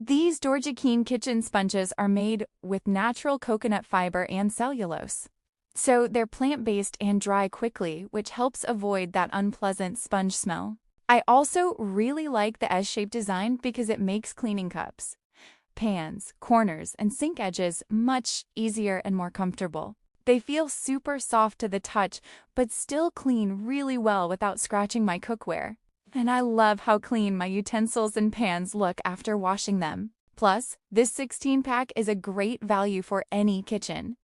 These Dorje kitchen sponges are made with natural coconut fiber and cellulose. So they're plant-based and dry quickly, which helps avoid that unpleasant sponge smell. I also really like the S-shaped design because it makes cleaning cups, pans, corners, and sink edges much easier and more comfortable. They feel super soft to the touch, but still clean really well without scratching my cookware. And I love how clean my utensils and pans look after washing them. Plus, this 16-pack is a great value for any kitchen.